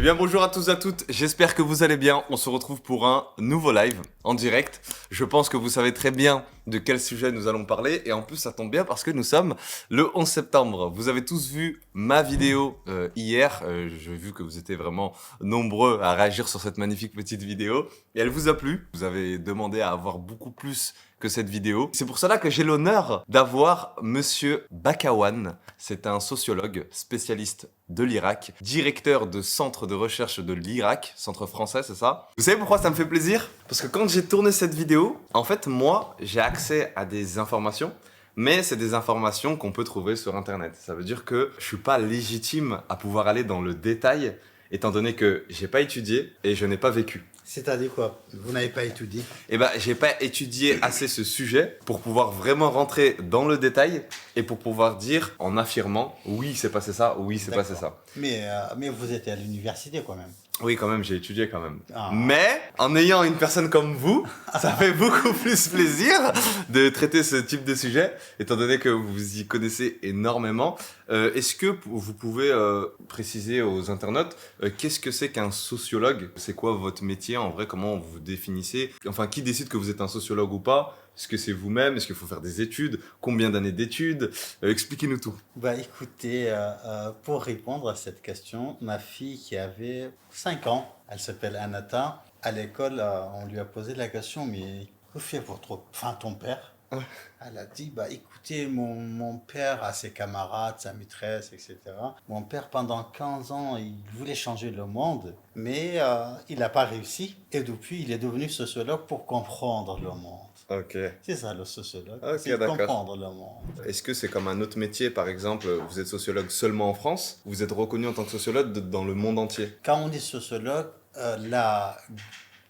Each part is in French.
bien bonjour à tous et à toutes, j'espère que vous allez bien. On se retrouve pour un nouveau live en direct. Je pense que vous savez très bien de quel sujet nous allons parler et en plus ça tombe bien parce que nous sommes le 11 septembre. Vous avez tous vu ma vidéo hier, j'ai vu que vous étiez vraiment nombreux à réagir sur cette magnifique petite vidéo et elle vous a plu. Vous avez demandé à avoir beaucoup plus que cette vidéo. C'est pour cela que j'ai l'honneur d'avoir Monsieur Bakawan. C'est un sociologue spécialiste de l'Irak, directeur de centre de recherche de l'Irak, centre français, c'est ça? Vous savez pourquoi ça me fait plaisir? Parce que quand j'ai tourné cette vidéo, en fait, moi, j'ai accès à des informations, mais c'est des informations qu'on peut trouver sur Internet. Ça veut dire que je suis pas légitime à pouvoir aller dans le détail, étant donné que j'ai pas étudié et je n'ai pas vécu. C'est-à-dire quoi? Vous n'avez pas étudié? Eh ben, j'ai pas étudié assez ce sujet pour pouvoir vraiment rentrer dans le détail et pour pouvoir dire en affirmant oui, c'est passé ça, oui, c'est passé ça. Mais vous étiez à l'université quand même. Oui, quand même, j'ai étudié quand même. Ah. Mais en ayant une personne comme vous, ça fait beaucoup plus plaisir de traiter ce type de sujet, étant donné que vous y connaissez énormément. Est-ce que vous pouvez préciser aux internautes qu'est-ce que c'est qu'un sociologue? C'est quoi votre métier en vrai? Comment vous définissez? Enfin, qui décide que vous êtes un sociologue ou pas? Est-ce que c'est vous-même? Est-ce qu'il faut faire des études? Combien d'années d'études? Expliquez-nous tout. Bah écoutez, pour répondre à cette question, ma fille qui avait 5 ans, elle s'appelle Anata, à l'école, on lui a posé la question, mais que fait ton père? Elle a dit, bah écoutez, mon père a ses camarades, sa maîtresse, etc. Mon père, pendant 15 ans, il voulait changer le monde, mais il n'a pas réussi. Et depuis, il est devenu sociologue pour comprendre le monde. Ok. C'est ça le sociologue, Ok, c'est d'accord. comprendre le monde. Est-ce que c'est comme un autre métier, par exemple, vous êtes sociologue seulement en France, vous êtes reconnu en tant que sociologue dans le monde entier? Quand on est sociologue, la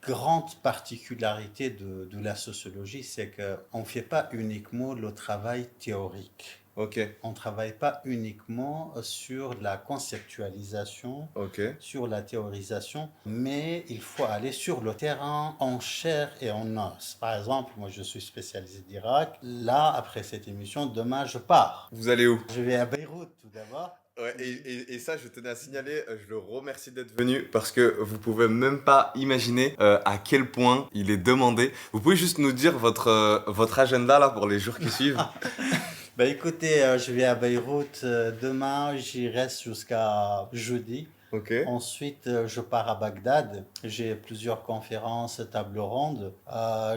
grande particularité de la sociologie, c'est qu'on ne fait pas uniquement le travail théorique. Ok, On ne travaille pas uniquement sur la conceptualisation, ok. sur la théorisation, mais il faut aller sur le terrain en chair et en os. Par exemple, moi je suis spécialisé d'Irak. Là, après cette émission, demain je pars. Vous allez où? Je vais à Beyrouth tout d'abord. Ouais, et ça, je tenais à signaler, je le remercie d'être venu parce que vous pouvez même pas imaginer à quel point il est demandé. Vous pouvez juste nous dire votre agenda là pour les jours qui suivent? Bah écoutez, je vais à Beyrouth demain, j'y reste jusqu'à jeudi. Ok. Ensuite, je pars à Bagdad. J'ai plusieurs conférences, tables rondes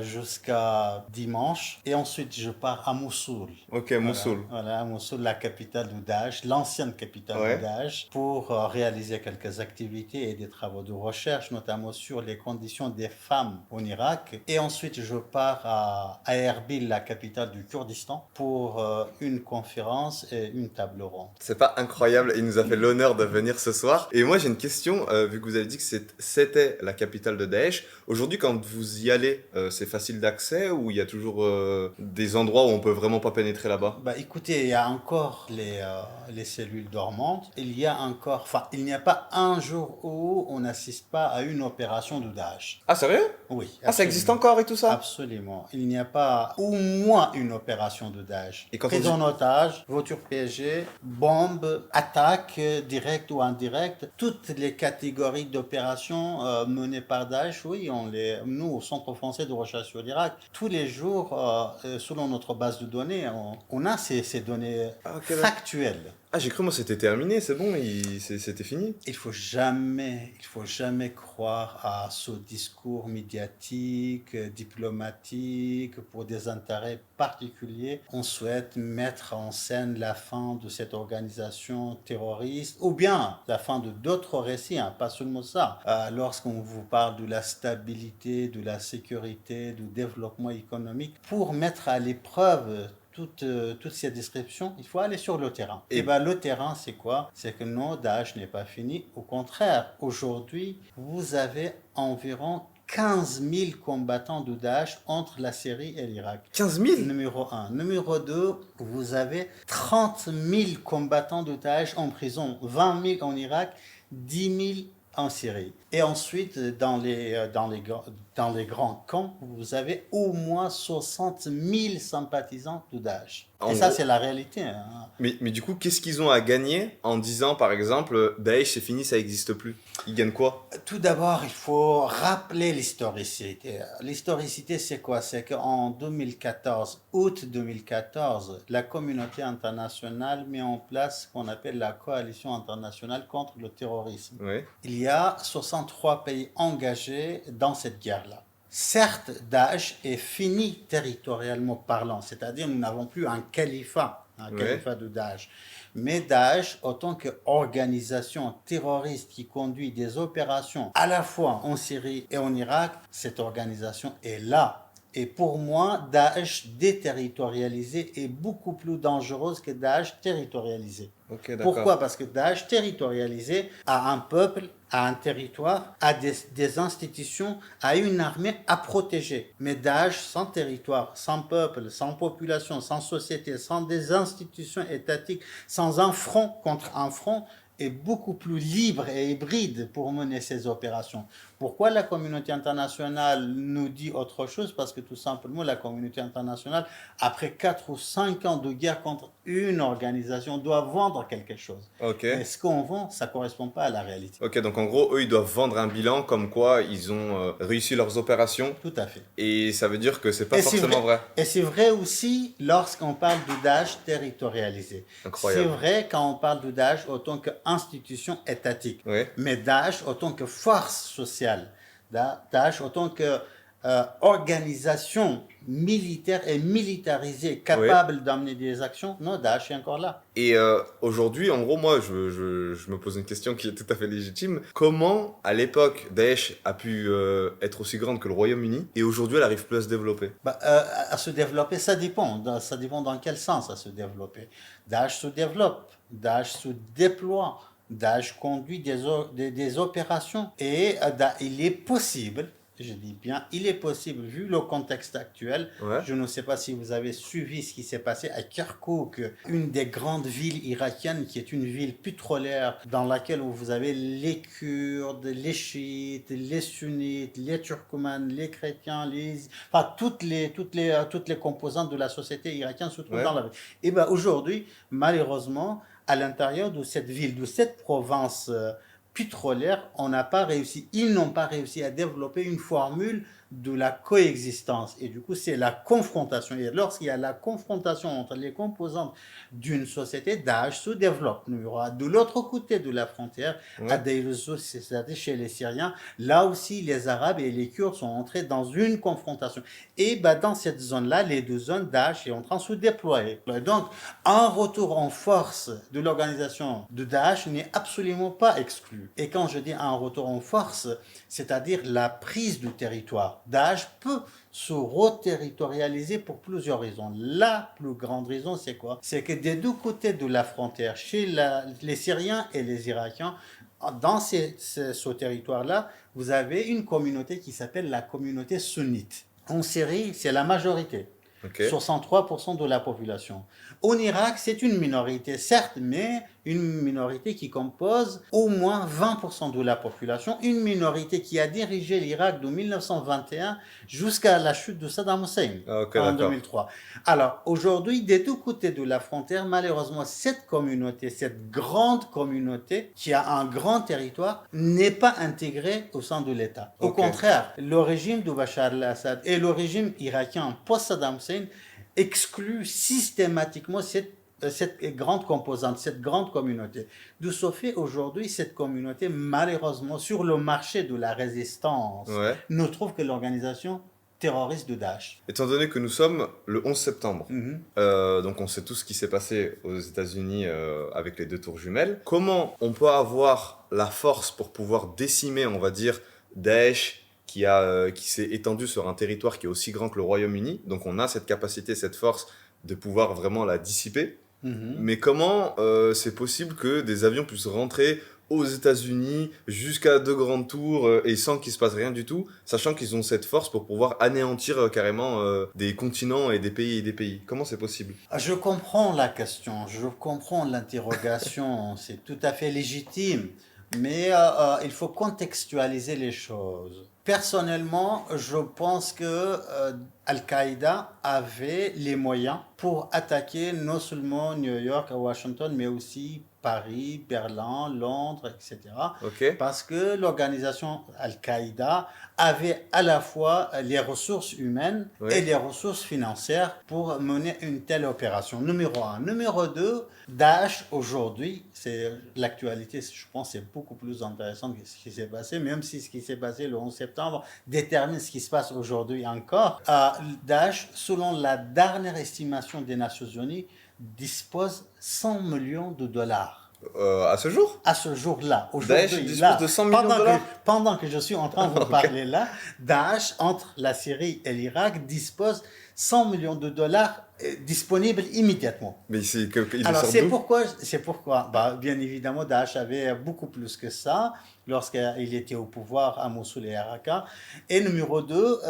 jusqu'à dimanche. Et ensuite, je pars à Mossoul. Ok, Mossoul. Voilà, Mossoul, la capitale du Daesh, l'ancienne capitale Ouais. du Daesh, pour réaliser quelques activités et des travaux de recherche, notamment sur les conditions des femmes en Irak. Et ensuite, je pars à Erbil, la capitale du Kurdistan, pour une conférence et une table ronde. C'est pas incroyable, il nous a fait l'honneur de venir ce soir. Et moi j'ai une question, vu que vous avez dit que c'était la capitale de Daesh. Aujourd'hui quand vous y allez, c'est facile d'accès ou il y a toujours des endroits où on peut vraiment pas pénétrer là-bas? Bah, écoutez, il y a encore les cellules dormantes. Il y a encore, enfin, il n'y a pas un jour où on n'assiste pas à une opération de Daesh. Ah sérieux? Oui, Ah ça existe absolument. encore et tout ça? Absolument. Il n'y a pas au moins une opération de Daesh. Et quand on Prise dit- en otage, voiture piégée, bombe, attaque directe ou indirecte, toutes les catégories d'opérations menées par Daesh, oui, nous, au Centre français de recherche sur l'Irak, tous les jours, selon notre base de données, on a ces données Ah, ok, d'accord. factuelles. Ah j'ai cru moi c'était terminé, c'est bon, c'était fini. Il faut jamais croire à ce discours médiatique, diplomatique, pour des intérêts particuliers. On souhaite mettre en scène la fin de cette organisation terroriste, ou bien la fin de d'autres récits, hein, pas seulement ça. Lorsqu'on vous parle de la stabilité, de la sécurité, du développement économique, pour mettre à l'épreuve toutes ces descriptions, il faut aller sur le terrain. Et bien le terrain, c'est quoi? C'est que non, Daesh n'est pas fini. Au contraire, aujourd'hui, vous avez environ 15 000 combattants de Daesh entre la Syrie et l'Irak. 15 000? Numéro 1. Numéro 2, vous avez 30 000 combattants de Daesh en prison, 20 000 en Irak, 10 000 en Syrie. Et ensuite, dans les grands camps, vous avez au moins 60 000 sympathisants de Daesh. En Et ça, gros, c'est la réalité, hein. mais du coup, qu'est-ce qu'ils ont à gagner en disant, par exemple, Daesh, c'est fini, ça n'existe plus? Ils gagnent quoi? Tout d'abord, il faut rappeler l'historicité. L'historicité, c'est quoi? C'est qu'en 2014, août 2014, la communauté internationale met en place ce qu'on appelle la coalition internationale contre le terrorisme. Ouais, Il y a 63 pays engagés dans cette guerre-là. Certes, Daesh est fini territorialement parlant, c'est-à-dire nous n'avons plus un ouais, califat de Daesh. Mais Daesh, autant qu'organisation terroriste qui conduit des opérations à la fois en Syrie et en Irak, cette organisation est là. Et pour moi, Daesh déterritorialisé est beaucoup plus dangereuse que Daesh territorialisé. ok, d'accord. Pourquoi? Parce que Daesh territorialisé a un peuple, a un territoire, a des institutions, a une armée à protéger. Mais Daesh sans territoire, sans peuple, sans population, sans société, sans des institutions étatiques, sans un front contre un front, est beaucoup plus libre et hybride pour mener ces opérations. Pourquoi la communauté internationale nous dit autre chose? Parce que tout simplement, la communauté internationale, après 4 ou 5 ans de guerre contre une organisation, doit vendre quelque chose. Ok. Et ce qu'on vend, ça ne correspond pas à la réalité. Ok, donc en gros, eux, ils doivent vendre un bilan comme quoi ils ont réussi leurs opérations. Tout à fait. Et ça veut dire que c'est pas Et c'est forcément vrai. Et c'est vrai aussi lorsqu'on parle de Daesh territorialisé. C'est Incroyable. vrai quand on parle de Daesh autant qu'institution étatique. Ouais. Mais Daesh autant que force sociale. Daesh autant que organisation militaire et militarisée capable d'amener des actions. Non, Daesh est encore là. Et aujourd'hui, en gros, moi, je me pose une question qui est tout à fait légitime. Comment, à l'époque, Daesh a pu être aussi grande que le Royaume-Uni et aujourd'hui, elle arrive plus à se développer? À se développer, ça dépend. Ça dépend dans quel sens à se développer. Daesh se développe, Daesh se déploie, Daesh conduit des opérations et il est possible, je dis bien, il est possible, vu le contexte actuel, Ouais. je ne sais pas si vous avez suivi ce qui s'est passé à Kirkouk, une des grandes villes irakiennes qui est une ville pétrolière dans laquelle vous avez les Kurdes, les chiites, les sunnites, les turkmanes, les chrétiens, enfin toutes les composantes de la société irakienne se trouvent Ouais. dans la ville. Et bien aujourd'hui, malheureusement, à l'intérieur de cette ville, de cette province pétrolière, ils n'ont pas réussi à développer une formule de la coexistence. Et du coup, c'est la confrontation. Et lorsqu'il y a la confrontation entre les composantes d'une société, Daesh se développe. Il y aura de l'autre côté de la frontière, à Deir ez-Zor, c'est-à-dire chez les Syriens, là aussi, les Arabes et les Kurdes sont entrés dans une confrontation. Et dans cette zone-là, les deux zones, Daesh est en train de se déployer. Donc, un retour en force de l'organisation de Daesh n'est absolument pas exclu. Et quand je dis un retour en force, c'est-à-dire la prise du territoire, Daesh peut se reterritorialiser pour plusieurs raisons. La plus grande raison, c'est quoi? C'est que des deux côtés de la frontière, chez les Syriens et les Irakiens, dans ce territoire-là, vous avez une communauté qui s'appelle la communauté sunnite. En Syrie, c'est la majorité. Okay. 63% de la population. En Irak, c'est une minorité, certes, mais une minorité qui compose au moins 20% de la population, une minorité qui a dirigé l'Irak de 1921 jusqu'à la chute de Saddam Hussein en 2003. Alors, aujourd'hui, des deux côtés de la frontière, malheureusement, cette communauté, cette grande communauté qui a un grand territoire, n'est pas intégrée au sein de l'État. Au contraire, le régime de Bachar al-Assad et le régime irakien post-Saddam Hussein exclut systématiquement cette grande composante, cette grande communauté. De ce fait, aujourd'hui, cette communauté, malheureusement, sur le marché de la résistance, ne trouve que l'organisation terroriste de Daesh. Étant donné que nous sommes le 11 septembre, donc on sait tout ce qui s'est passé aux États-Unis avec les 2 tours jumelles, comment on peut avoir la force pour pouvoir décimer, on va dire, Daesh qui s'est étendu sur un territoire qui est aussi grand que le Royaume-Uni, donc on a cette capacité, cette force de pouvoir vraiment la dissiper. Mais comment c'est possible que des avions puissent rentrer aux États-Unis jusqu'à 2 grandes tours et sans qu'il se passe rien du tout, sachant qu'ils ont cette force pour pouvoir anéantir carrément des continents et des pays. Comment c'est possible? Je comprends la question, je comprends l'interrogation, c'est tout à fait légitime, mais il faut contextualiser les choses. Personnellement, je pense que Al-Qaïda avait les moyens pour attaquer non seulement New York et Washington, mais aussi Paris, Berlin, Londres, etc. Ok. Parce que l'organisation Al-Qaïda avait à la fois les ressources humaines et Oui. les ressources financières pour mener une telle opération. Numéro un. Numéro deux, Daesh aujourd'hui, c'est l'actualité, je pense, c'est beaucoup plus intéressant que ce qui s'est passé, même si ce qui s'est passé le 11 septembre détermine ce qui se passe aujourd'hui encore. Daesh, selon la dernière estimation des Nations Unies, dispose 100 millions de dollars. À ce jour? À ce jour-là, Daesh aujourd'hui, dispose là, de 100 millions de dollars? pendant que je suis en train de vous Ok. parler là, Daesh, entre la Syrie et l'Irak, dispose 100 millions de dollars disponibles immédiatement. Mais il Alors, sort d'où? c'est pourquoi, bah, bien évidemment, Daesh avait beaucoup plus que ça lorsqu'il était au pouvoir à Mossoul et à Raqqa. Et numéro deux,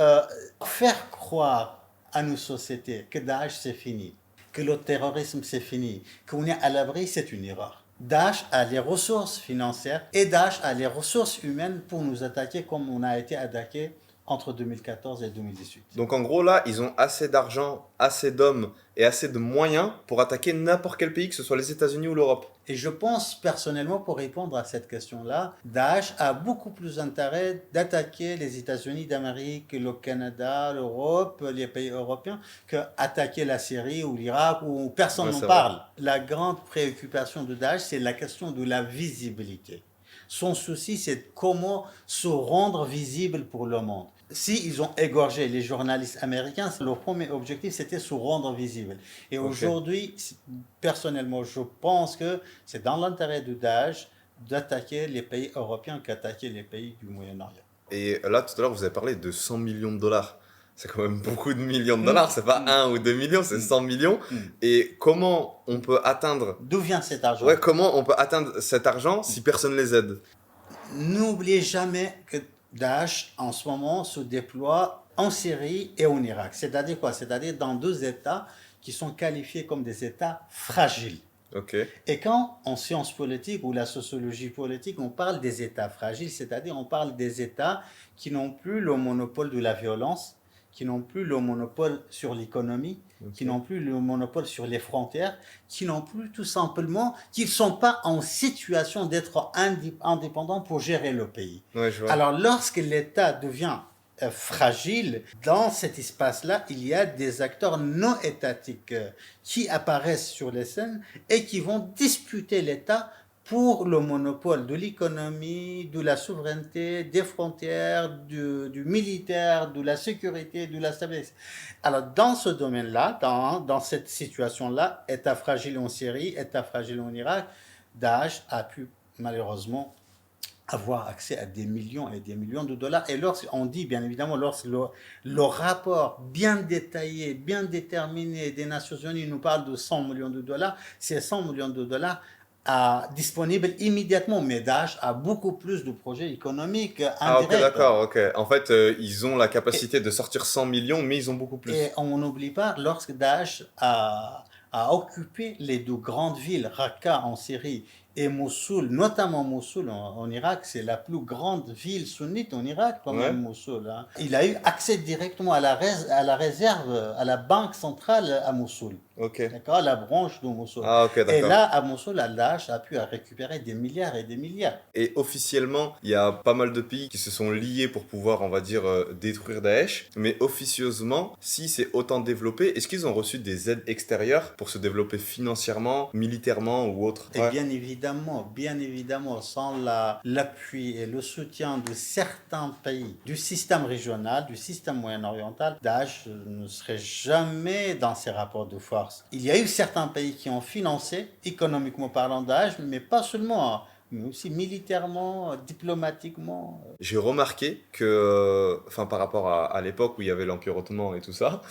faire croire à nos sociétés que Daesh c'est fini, que le terrorisme c'est fini, qu'on est à l'abri, c'est une erreur. Daesh a les ressources financières et Daesh a les ressources humaines pour nous attaquer comme on a été attaqué entre 2014 et 2018. Donc en gros là, ils ont assez d'argent, assez d'hommes et assez de moyens pour attaquer n'importe quel pays, que ce soit les États-Unis ou l'Europe. Et je pense personnellement, pour répondre à cette question-là, Daesh a beaucoup plus intérêt d'attaquer les États-Unis d'Amérique, le Canada, l'Europe, les pays européens, qu'attaquer la Syrie ou l'Irak où personne Ouais, n'en c'est vrai. parle. La grande préoccupation de Daesh, c'est la question de la visibilité. Son souci, c'est comment se rendre visible pour le monde. Si ils ont égorgé les journalistes américains, leur premier objectif, c'était se rendre visible. Et Ok. aujourd'hui, personnellement, je pense que c'est dans l'intérêt de Daesh d'attaquer les pays européens qu'attaquer les pays du Moyen-Orient. Et là, tout à l'heure, vous avez parlé de 100 millions de dollars. C'est quand même beaucoup de millions de dollars. C'est pas 1 ou 2 millions, c'est 100 millions. Et comment on peut atteindre... D'où vient cet argent? Ouais, comment on peut atteindre cet argent si personne les aide? N'oubliez jamais que Daesh, en ce moment, se déploie en Syrie et en Irak. C'est-à-dire quoi? C'est-à-dire dans deux États qui sont qualifiés comme des États fragiles. Ok. Et quand en sciences politiques ou la sociologie politique, on parle des États fragiles, c'est-à-dire on parle des États qui n'ont plus le monopole de la violence, qui n'ont plus le monopole sur l'économie, qui n'ont plus le monopole sur les frontières, qui n'ont plus tout simplement, qui ne sont pas en situation d'être indépendants pour gérer le pays. Ouais, je vois. Alors lorsque l'État devient fragile, dans cet espace-là, il y a des acteurs non étatiques qui apparaissent sur les scènes et qui vont disputer l'État pour le monopole de l'économie, de la souveraineté, des frontières, du militaire, de la sécurité, de la stabilité. Alors dans ce domaine-là, dans cette situation-là, État fragile en Syrie, État fragile en Irak, Daesh a pu malheureusement avoir accès à des millions et des millions de dollars. Et lorsqu'on dit, bien évidemment, lorsque le rapport bien détaillé, bien déterminé des Nations Unies nous parle de 100 millions de dollars, c'est 100 millions de dollars disponibles immédiatement. Mais Daesh a beaucoup plus de projets économiques Ah, ok, indirects. d'accord, ok. En fait, ils ont la capacité de sortir 100 millions, mais ils ont beaucoup plus. Et on n'oublie pas, lorsque Daesh a occupé les deux grandes villes, Raqqa en Syrie et Mossoul, notamment Mossoul en Irak, c'est la plus grande ville sunnite en Irak, quand même, Mossoul. Hein. Il a eu accès directement à la réserve, à la banque centrale à Mossoul. Ok. D'accord, la branche de Mossoul. Ah, ok, Et d'accord. là, à Mossoul, Daesh a pu récupérer des milliards et des milliards. Et officiellement, il y a pas mal de pays qui se sont liés pour pouvoir, on va dire, détruire Daesh. Mais officieusement, si c'est autant développé, est-ce qu'ils ont reçu des aides extérieures pour se développer financièrement, militairement ou autre? Et bien évidemment, sans l'appui et le soutien de certains pays, du système régional, du système moyen-oriental, Daesh ne serait jamais dans ces rapports de force. Il y a eu certains pays qui ont financé, économiquement parlant, Daesh, mais pas seulement, mais aussi militairement, diplomatiquement. J'ai remarqué que, enfin par rapport à l'époque où il y avait l'Empire ottoman et tout ça,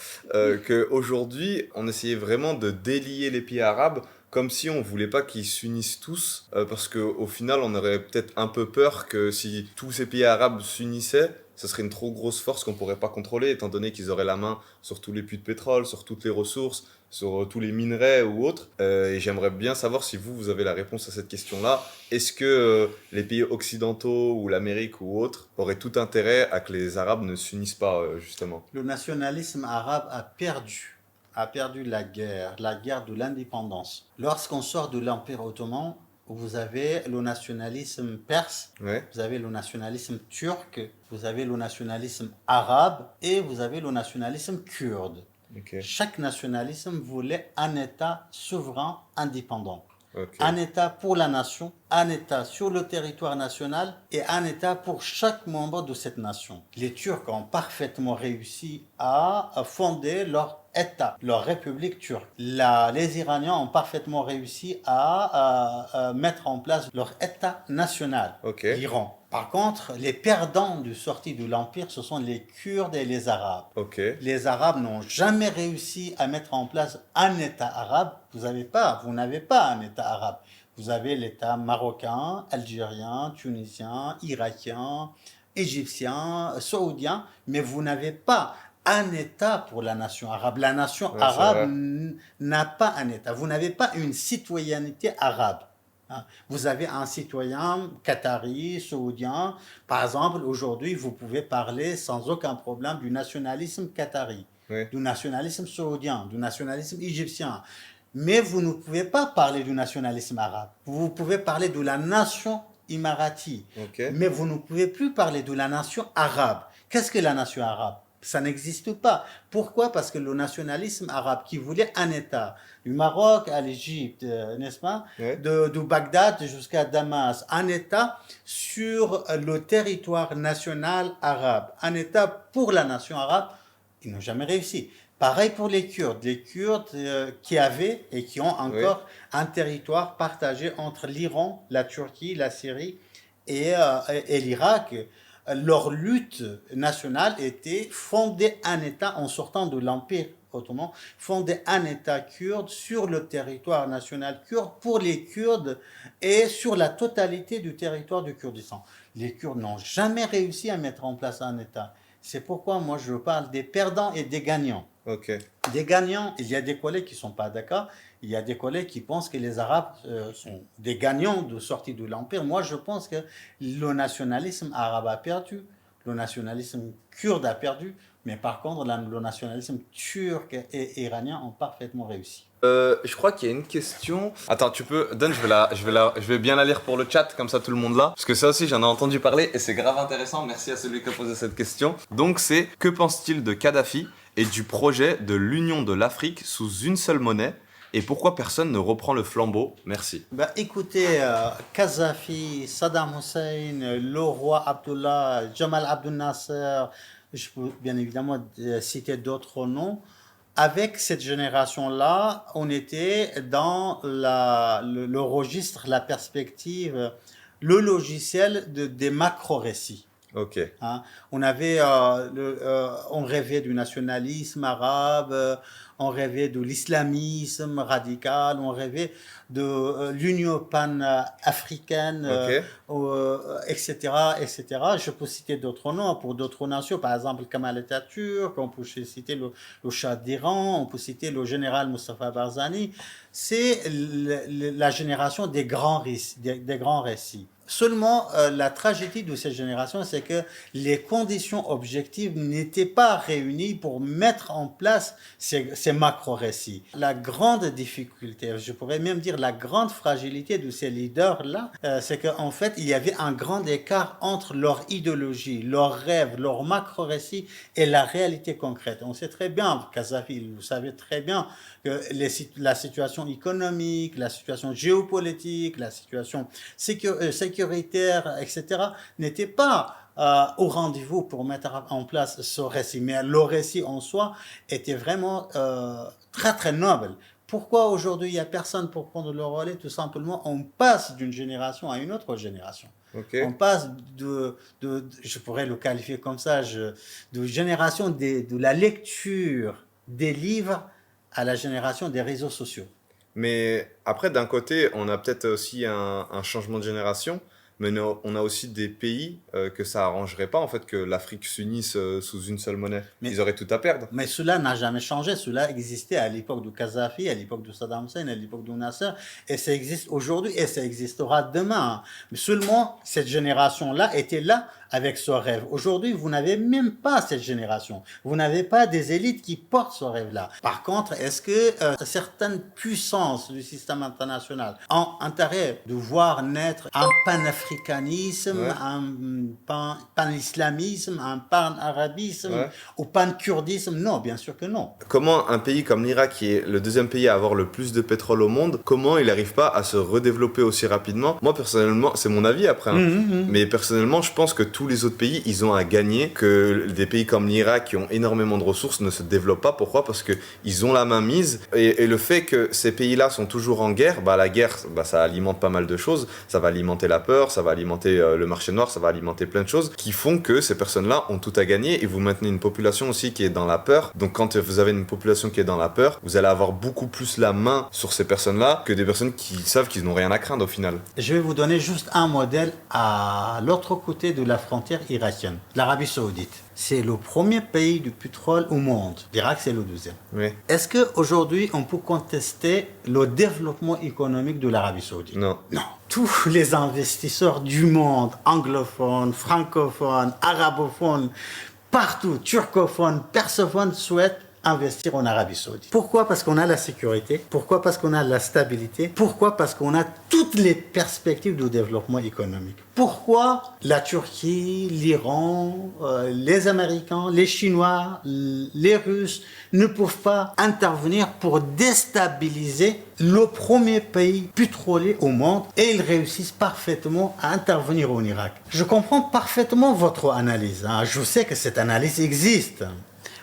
qu'aujourd'hui on essayait vraiment de délier les pays arabes comme si on voulait pas qu'ils s'unissent tous, parce qu'au final on aurait peut-être un peu peur que si tous ces pays arabes s'unissaient, ce serait une trop grosse force qu'on pourrait pas contrôler, étant donné qu'ils auraient la main sur tous les puits de pétrole, sur toutes les ressources, sur tous les minerais ou autres. Et j'aimerais bien savoir si vous avez la réponse à cette question-là. Est-ce que les pays occidentaux ou l'Amérique ou autres auraient tout intérêt à que les Arabes ne s'unissent pas, justement? Le nationalisme arabe a perdu la guerre de l'indépendance. Lorsqu'on sort de l'Empire ottoman, vous avez le nationalisme perse, Ouais, vous avez le nationalisme turc, vous avez le nationalisme arabe et vous avez le nationalisme kurde. ok, Chaque nationalisme voulait un État souverain indépendant. ok, Un État pour la nation, un État sur le territoire national et un État pour chaque membre de cette nation. Les Turcs ont parfaitement réussi à fonder leur État, leur République turque. Les Iraniens ont parfaitement réussi à mettre en place leur État national, ok, l'Iran. Par contre, les perdants du sortie de l'Empire, ce sont les Kurdes et les Arabes. ok, Les Arabes n'ont jamais réussi à mettre en place un État arabe. Vous n'avez pas un État arabe. Vous avez l'État marocain, algérien, tunisien, irakien, égyptien, saoudien, mais vous n'avez pas un État pour la nation arabe. La nation ouais, c'est arabe vrai. n'a pas un État. Vous n'avez pas une citoyenneté arabe. Hein. Vous avez un citoyen qatari, saoudien. Par exemple, aujourd'hui, vous pouvez parler sans aucun problème du nationalisme qatari, Ouais, du nationalisme saoudien, du nationalisme égyptien. Mais vous ne pouvez pas parler du nationalisme arabe. Vous pouvez parler de la nation imarati. ok, Mais vous ne pouvez plus parler de la nation arabe. Qu'est-ce que la nation arabe? Ça n'existe pas. Pourquoi? Parce que le nationalisme arabe qui voulait un État, du Maroc à l'Égypte, n'est-ce pas? ouais, De Bagdad jusqu'à Damas, un État sur le territoire national arabe, un État pour la nation arabe, ils n'ont jamais réussi. Pareil pour les Kurdes qui avaient et qui ont ouais, encore un territoire partagé entre l'Iran, la Turquie, la Syrie et l'Irak. Leur lutte nationale était fonder un État en sortant de l'Empire ottoman, fonder un État kurde sur le territoire national kurde pour les Kurdes et sur la totalité du territoire du Kurdistan. Les Kurdes n'ont jamais réussi à mettre en place un État. C'est pourquoi moi je parle des perdants et des gagnants. ok. Des gagnants, il y a des collègues qui ne sont pas d'accord, il y a des collègues qui pensent que les Arabes sont des gagnants de sortie de l'Empire. Moi je pense que le nationalisme arabe a perdu, le nationalisme kurde a perdu, mais par contre le nationalisme turc et iranien ont parfaitement réussi. Je crois qu'il y a une question. Attends, tu peux. Don, je vais bien la lire pour le chat, comme ça tout le monde l'a. Parce que ça aussi, j'en ai entendu parler et c'est grave intéressant. Merci à celui qui a posé cette question. Donc, c'est que pense-t-il de Kadhafi et du projet de l'union de l'Afrique sous une seule monnaie? Et pourquoi personne ne reprend le flambeau? Merci. Bah, écoutez, Kadhafi, Saddam Hussein, le roi Abdullah, Jamal Abdel Nasser, je peux bien évidemment citer d'autres noms. Avec cette génération-là, on était dans le registre, la perspective, le logiciel des macro-récits. Ok. Hein. On rêvait du nationalisme arabe, on rêvait de l'islamisme radical, on rêvait de l'union pan-africaine, Ok. etc., etc. Je peux citer d'autres noms pour d'autres nations, par exemple Kemal Atatürk, on peut citer le Shah d'Iran, on peut citer le général Mustafa Barzani. C'est la génération des des grands récits. Seulement, la tragédie de cette génération, c'est que les conditions objectives n'étaient pas réunies pour mettre en place ces macro-récits. La grande difficulté, je pourrais même dire la grande fragilité de ces leaders-là, c'est qu'en fait, il y avait un grand écart entre leur idéologie, leurs rêves, leurs macro-récits et la réalité concrète. On sait très bien, Kadhafi, vous savez très bien, que la situation économique, la situation géopolitique, la situation sécuritaire, etc., n'étaient pas au rendez-vous pour mettre en place ce récit. Mais le récit en soi était vraiment très très noble. Pourquoi aujourd'hui il n'y a personne pour prendre le relais? Tout simplement, on passe d'une génération à une autre génération. Ok. On passe je pourrais le qualifier comme ça, de génération de la lecture des livres à la génération des réseaux sociaux. Mais après, d'un côté, on a peut-être aussi un changement de génération. mais on a aussi des pays que ça arrangerait pas, en fait, que l'Afrique s'unisse sous une seule monnaie. Mais- Ils auraient tout à perdre. Mais cela n'a jamais changé. Cela existait à l'époque de Kadhafi, à l'époque de Saddam Hussein, à l'époque de Nasser. Et ça existe aujourd'hui et ça existera demain. Mais seulement, cette génération-là était là avec ce rêve. Aujourd'hui, vous n'avez même pas cette génération. Vous n'avez pas des élites qui portent ce rêve-là. Par contre, est-ce que certaines puissances du système international ont intérêt de voir naître un panafricanisme, Ouais. un pan-islamisme, un pan-arabisme Ouais. ou pan-kurdisme? Non, bien sûr que non. Comment un pays comme l'Irak, qui est le deuxième pays à avoir le plus de pétrole au monde, comment il n'arrive pas à se redévelopper aussi rapidement? Moi, personnellement, c'est mon avis après, hein. Mais personnellement, je pense que tous les autres pays, ils ont à gagner que des pays comme l'Irak, qui ont énormément de ressources, ne se développent pas. Pourquoi? Parce qu'ils ont la main mise. Et le fait que ces pays-là sont toujours en guerre, bah, la guerre, bah, ça alimente pas mal de choses. Ça va alimenter la peur, ça va alimenter le marché noir, ça va alimenter plein de choses qui font que ces personnes-là ont tout à gagner. Et vous maintenez une population aussi qui est dans la peur. Donc quand vous avez une population qui est dans la peur, vous allez avoir beaucoup plus la main sur ces personnes-là que des personnes qui savent qu'ils n'ont rien à craindre au final. Je vais vous donner juste un modèle à l'autre côté de la frontière irakienne, l'Arabie Saoudite. C'est le premier pays du pétrole au monde. L'Irak, c'est le deuxième. Oui. Est-ce qu'aujourd'hui, on peut contester le développement économique de l'Arabie Saoudite? Non. Non. Tous les investisseurs du monde, anglophones, francophones, arabophones, partout, turcophones, persophones, souhaitent investir en Arabie Saoudite. Pourquoi? Parce qu'on a la sécurité. Pourquoi? Parce qu'on a la stabilité. Pourquoi? Parce qu'on a toutes les perspectives de développement économique. Pourquoi la Turquie, l'Iran, les Américains, les Chinois, les Russes ne peuvent pas intervenir pour déstabiliser le premier pays pétrolier au monde et ils réussissent parfaitement à intervenir en Irak? Je comprends parfaitement votre analyse, hein. Je sais que cette analyse existe.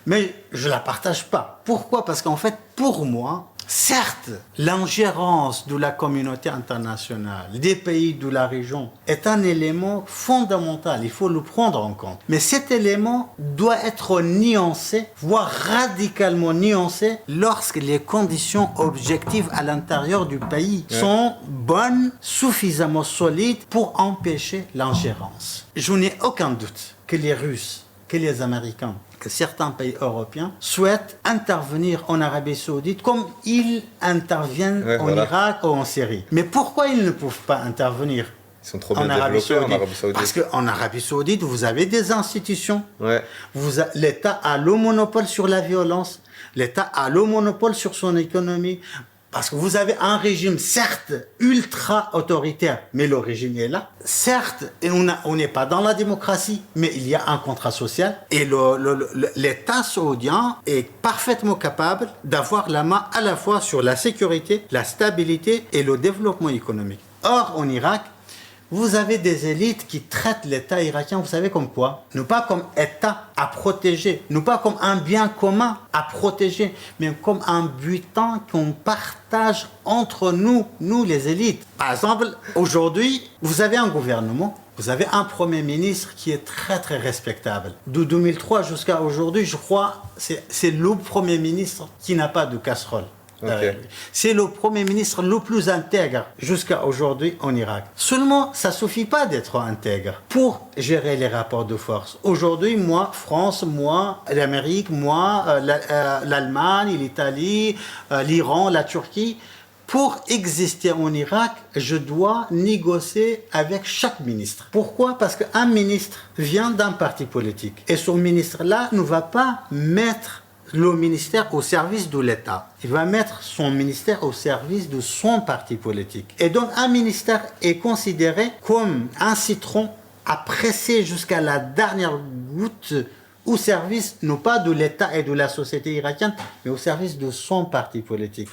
Mais je ne la partage pas. Pourquoi? Parce qu'en fait, pour moi, certes, l'ingérence de la communauté internationale, des pays de la région, est un élément fondamental. Il faut le prendre en compte. Mais cet élément doit être nuancé, voire radicalement nuancé, lorsque les conditions objectives à l'intérieur du pays sont bonnes, suffisamment solides pour empêcher l'ingérence. Je n'ai aucun doute que les Russes, que les Américains, que certains pays européens souhaitent intervenir en Arabie Saoudite comme ils interviennent en Irak ou en Syrie. Mais pourquoi ils ne peuvent pas intervenir Ils sont trop bien développés en Arabie Saoudite. Parce qu'en Arabie Saoudite, vous avez des institutions. Ouais. L'État a le monopole sur la violence. L'État a le monopole sur son économie. Parce que vous avez un régime, certes, ultra autoritaire, mais le régime est là. Certes, et on n'est pas dans la démocratie, mais il y a un contrat social. Et l'État saoudien est parfaitement capable d'avoir la main à la fois sur la sécurité, la stabilité et le développement économique. Or, en Irak, vous avez des élites qui traitent l'État irakien, vous savez comme quoi? Non pas comme État à protéger, non pas comme un bien commun à protéger, mais comme un butin qu'on partage entre nous les élites. Par exemple, aujourd'hui, vous avez un gouvernement, vous avez un Premier ministre qui est très très respectable. De 2003 jusqu'à aujourd'hui, je crois, c'est le Premier ministre qui n'a pas de casserole. Okay. C'est le Premier ministre le plus intègre jusqu'à aujourd'hui en Irak. Seulement, ça ne suffit pas d'être intègre pour gérer les rapports de force. Aujourd'hui, moi, France, moi, l'Amérique, moi, l'Allemagne, l'Italie, l'Iran, la Turquie, pour exister en Irak, je dois négocier avec chaque ministre. Pourquoi? Parce qu'un ministre vient d'un parti politique. Et ce ministre-là ne va pas mettre le ministère au service de l'État. Il va mettre son ministère au service de son parti politique. Et donc, un ministère est considéré comme un citron à presser jusqu'à la dernière goutte au service, non pas de l'État et de la société irakienne, mais au service de son parti politique.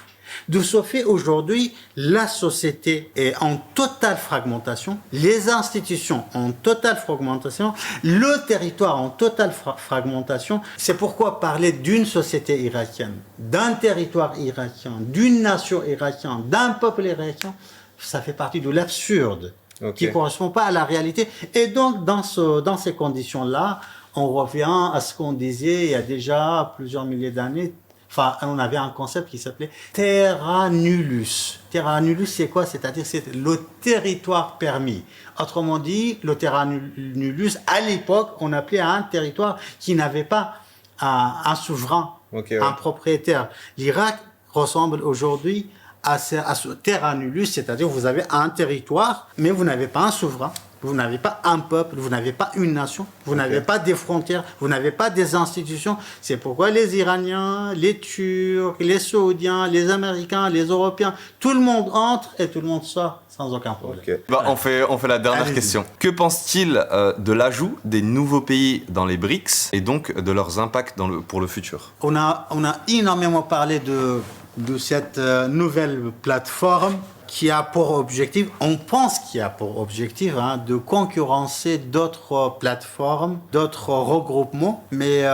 De ce fait, aujourd'hui, la société est en totale fragmentation, les institutions en totale fragmentation, le territoire en totale fragmentation. C'est pourquoi parler d'une société irakienne, d'un territoire irakien, d'une nation irakienne, d'un peuple irakien, ça fait partie de l'absurde, qui ne correspond pas à la réalité. Et donc, dans ces conditions-là, on revient à ce qu'on disait il y a déjà plusieurs milliers d'années, Enfin, on avait un concept qui s'appelait terra nullus. Terra nullus, c'est quoi? C'est-à-dire c'est le territoire permis. Autrement dit, le terra nullus, à l'époque, on appelait un territoire qui n'avait pas un souverain, un propriétaire. L'Irak ressemble aujourd'hui à ce terra nullus, c'est-à-dire vous avez un territoire, mais vous n'avez pas un souverain. Vous n'avez pas un peuple, vous n'avez pas une nation, vous n'avez pas des frontières, vous n'avez pas des institutions. C'est pourquoi les Iraniens, les Turcs, les Saoudiens, les Américains, les Européens, tout le monde entre et tout le monde sort sans aucun problème. On fait la dernière question. Que pense-t-il de l'ajout des nouveaux pays dans les BRICS et donc de leurs impacts pour le futur? On a énormément parlé de cette nouvelle plateforme qui a pour objectif, on pense qu'il a pour objectif de concurrencer d'autres plateformes, d'autres regroupements, mais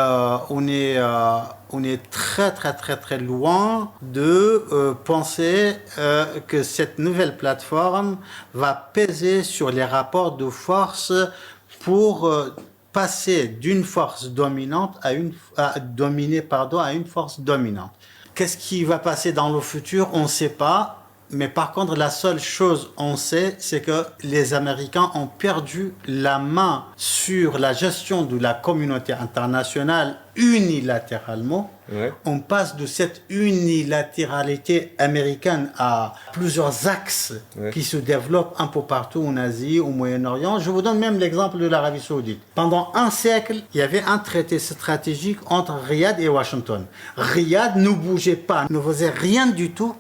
on est très très très très loin de penser que cette nouvelle plateforme va peser sur les rapports de force pour passer d'une force dominante à une force dominante. Qu'est-ce qui va passer dans le futur? On ne sait pas. Mais par contre, la seule chose on sait, c'est que les Américains ont perdu la main sur la gestion de la communauté internationale unilatéralement. Ouais. On passe de cette unilatéralité américaine à plusieurs axes qui se développent un peu partout en Asie, au Moyen-Orient. Je vous donne même l'exemple de l'Arabie Saoudite. Pendant un siècle, il y avait un traité stratégique entre Riyad et Washington. Riyad ne bougeait pas, ne faisait rien du tout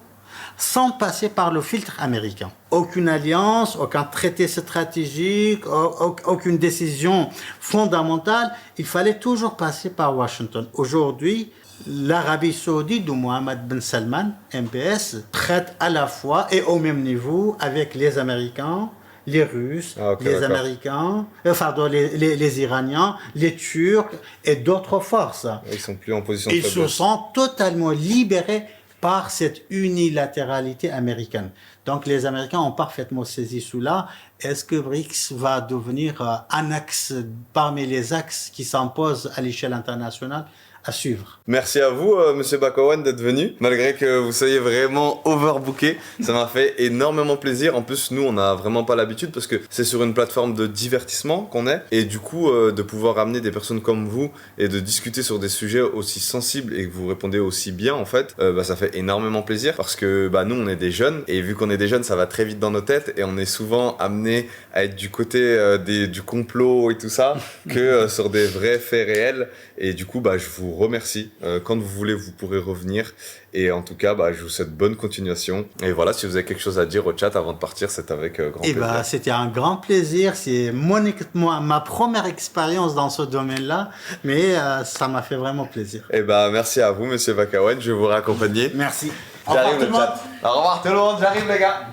sans passer par le filtre américain. Aucune alliance, aucun traité stratégique, aucune décision fondamentale, il fallait toujours passer par Washington. Aujourd'hui, l'Arabie Saoudite de Mohammed Ben Salman, MBS, traite à la fois et au même niveau avec les Américains, les Russes, les Américains, les Iraniens, les Turcs et d'autres forces. Ils sont plus en position de faiblesse. Ils se sont totalement libérés par cette unilatéralité américaine. Donc les Américains ont parfaitement saisi cela. Est-ce que BRICS va devenir un axe parmi les axes qui s'imposent à l'échelle internationale? À suivre. Merci à vous, Monsieur Bakawan, d'être venu. Malgré que vous soyez vraiment overbooké, ça m'a fait énormément plaisir. En plus, nous, on n'a vraiment pas l'habitude parce que c'est sur une plateforme de divertissement qu'on est. Et du coup, de pouvoir ramener des personnes comme vous et de discuter sur des sujets aussi sensibles et que vous répondez aussi bien, en fait, ça fait énormément plaisir parce que nous, on est des jeunes. Et vu qu'on est des jeunes, ça va très vite dans nos têtes et on est souvent amené à être du côté du complot et tout ça que sur des vrais faits réels. Et du coup, je vous remercie. Quand vous voulez, vous pourrez revenir. Et en tout cas, je vous souhaite bonne continuation. Et voilà, si vous avez quelque chose à dire au chat avant de partir, c'est avec grand plaisir. C'était un grand plaisir. C'est ma première expérience dans ce domaine-là. Mais ça m'a fait vraiment plaisir. Merci à vous, Monsieur Bakawan. Je vais vous raccompagner. Merci. J'arrive le chat. Au revoir tout le monde. J'arrive les gars.